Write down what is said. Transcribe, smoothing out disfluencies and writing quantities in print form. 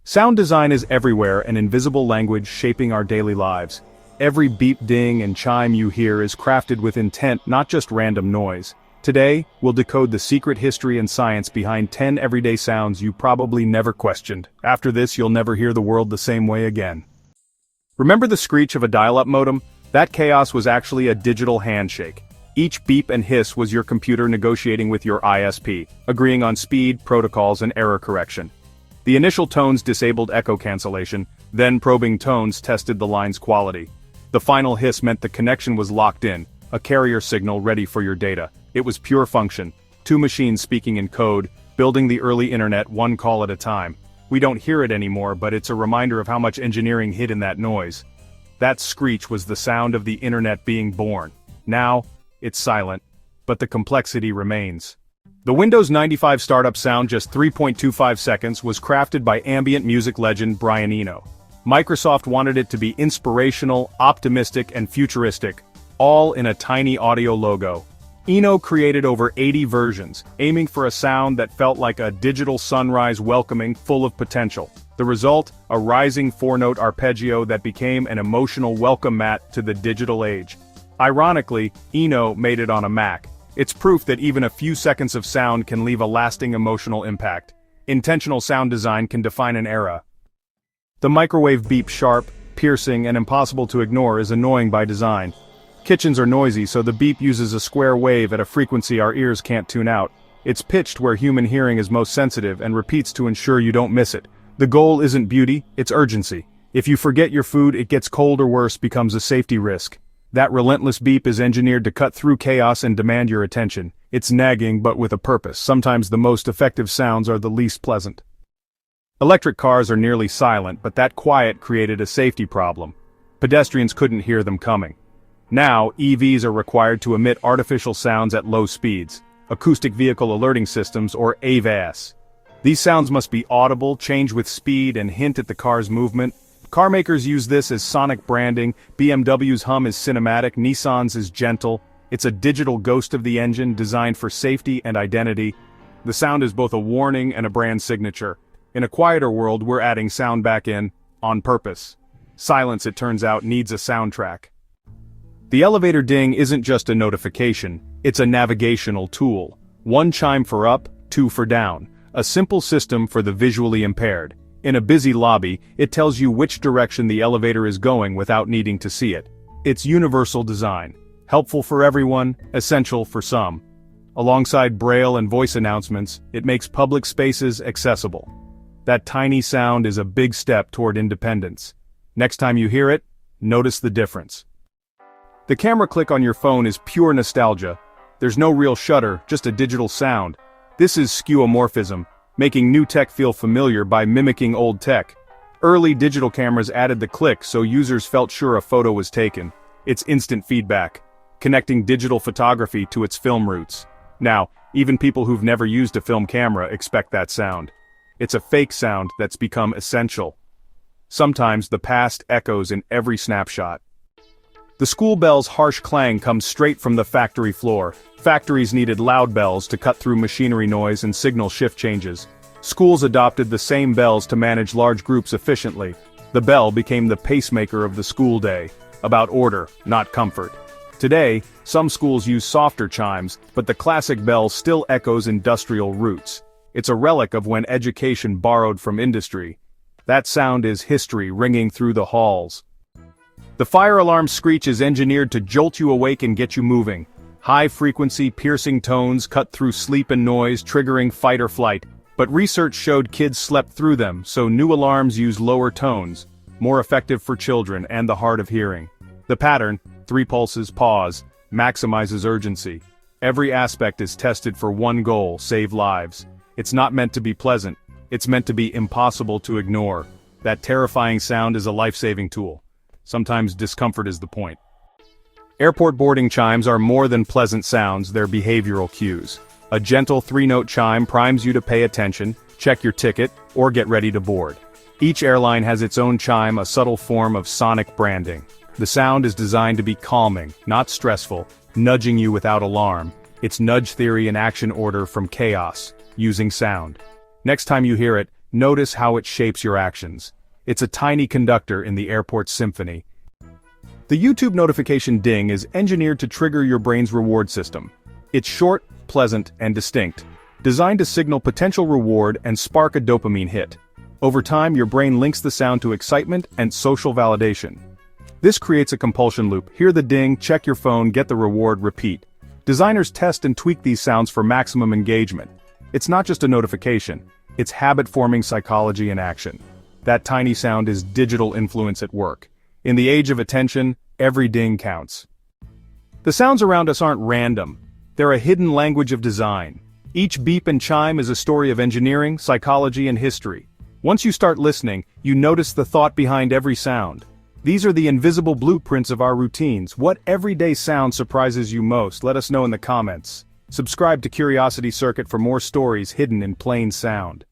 Sound design is everywhere, an invisible language shaping our daily lives. Every beep, ding, and chime you hear is crafted with intent, not just random noise. Today, we'll decode the secret history and science behind 10 everyday sounds you probably never questioned. After this, you'll never hear the world the same way again. Remember the screech of a dial-up modem? That chaos was actually a digital handshake. Each beep and hiss was your computer negotiating with your ISP, agreeing on speed, protocols, and error correction. The initial tones disabled echo cancellation, then probing tones tested the line's quality. The final hiss meant the connection was locked in, a carrier signal ready for your data. It was pure function, two machines speaking in code, building the early internet one call at a time. We don't hear it anymore, but it's a reminder of how much engineering hid in that noise. That screech was the sound of the internet being born. Now, it's silent, but the complexity remains. The Windows 95 startup sound, just 3.25 seconds, was crafted by ambient music legend Brian Eno. Microsoft wanted it to be inspirational, optimistic, and futuristic, all in a tiny audio logo. Eno created over 80 versions, aiming for a sound that felt like a digital sunrise, welcoming, full of potential. The result, a rising four-note arpeggio that became an emotional welcome mat to the digital age. Ironically, Eno made it on a Mac. It's proof that even a few seconds of sound can leave a lasting emotional impact. Intentional sound design can define an era. The microwave beep, sharp, piercing, and impossible to ignore, is annoying by design. Kitchens are noisy, so the beep uses a square wave at a frequency our ears can't tune out. It's pitched where human hearing is most sensitive and repeats to ensure you don't miss it. The goal isn't beauty, it's urgency. If you forget your food, it gets cold, or worse, becomes a safety risk. That relentless beep is engineered to cut through chaos and demand your attention. It's nagging, but with a purpose. Sometimes the most effective sounds are the least pleasant. Electric cars are nearly silent, but that quiet created a safety problem. Pedestrians couldn't hear them coming. Now, EVs are required to emit artificial sounds at low speeds, acoustic vehicle alerting systems, or AVAS. These sounds must be audible, change with speed, and hint at the car's movement. Car makers use this as sonic branding. BMW's hum is cinematic, Nissan's is gentle. It's a digital ghost of the engine, designed for safety and identity. The sound is both a warning and a brand signature. In a quieter world, we're adding sound back in, on purpose. Silence, it turns out, needs a soundtrack. The elevator ding isn't just a notification, it's a navigational tool. One chime for up, two for down. A simple system for the visually impaired. In a busy lobby, it tells you which direction the elevator is going without needing to see it. It's universal design. Helpful for everyone, essential for some. Alongside braille and voice announcements, it makes public spaces accessible. That tiny sound is a big step toward independence. Next time you hear it, notice the difference. The camera click on your phone is pure nostalgia. There's no real shutter, just a digital sound. This is skeuomorphism, making new tech feel familiar by mimicking old tech. Early digital cameras added the click so users felt sure a photo was taken. It's instant feedback, connecting digital photography to its film roots. Now, even people who've never used a film camera expect that sound. It's a fake sound that's become essential. Sometimes the past echoes in every snapshot. The school bell's harsh clang comes straight from the factory floor. Factories needed loud bells to cut through machinery noise and signal shift changes. Schools adopted the same bells to manage large groups efficiently. The bell became the pacemaker of the school day, about order, not comfort. Today, some schools use softer chimes, but the classic bell still echoes industrial roots. It's a relic of when education borrowed from industry. That sound is history ringing through the halls. The fire alarm screech is engineered to jolt you awake and get you moving. High-frequency, piercing tones cut through sleep and noise, triggering fight or flight. But research showed kids slept through them, so new alarms use lower tones, more effective for children and the hard of hearing. The pattern, 3 pulses, pause, maximizes urgency. Every aspect is tested for one goal: save lives. It's not meant to be pleasant, it's meant to be impossible to ignore. That terrifying sound is a life-saving tool. Sometimes discomfort is the point. Airport boarding chimes are more than pleasant sounds, they're behavioral cues. A gentle 3-note chime primes you to pay attention, check your ticket, or get ready to board. Each airline has its own chime, a subtle form of sonic branding. The sound is designed to be calming, not stressful, nudging you without alarm. It's nudge theory in action order from chaos, using sound. Next time you hear it, Notice how it shapes your actions. It's a tiny conductor in the airport symphony. The YouTube notification ding is engineered to trigger your brain's reward system. It's short, pleasant, and distinct, designed to signal potential reward and spark a dopamine hit. Over time, your brain links the sound to excitement and social validation. This creates a compulsion loop. Hear the ding, check your phone, get the reward, repeat. Designers test and tweak these sounds for maximum engagement. It's not just a notification, it's habit-forming psychology in action. That tiny sound is digital influence at work. In the age of attention, every ding counts. The sounds around us aren't random. They're a hidden language of design. Each beep and chime is a story of engineering, psychology, and history. Once you start listening, you notice the thought behind every sound. These are the invisible blueprints of our routines. What everyday sound surprises you most? Let us know in the comments. Subscribe to Curiosity Circuit for more stories hidden in plain sound.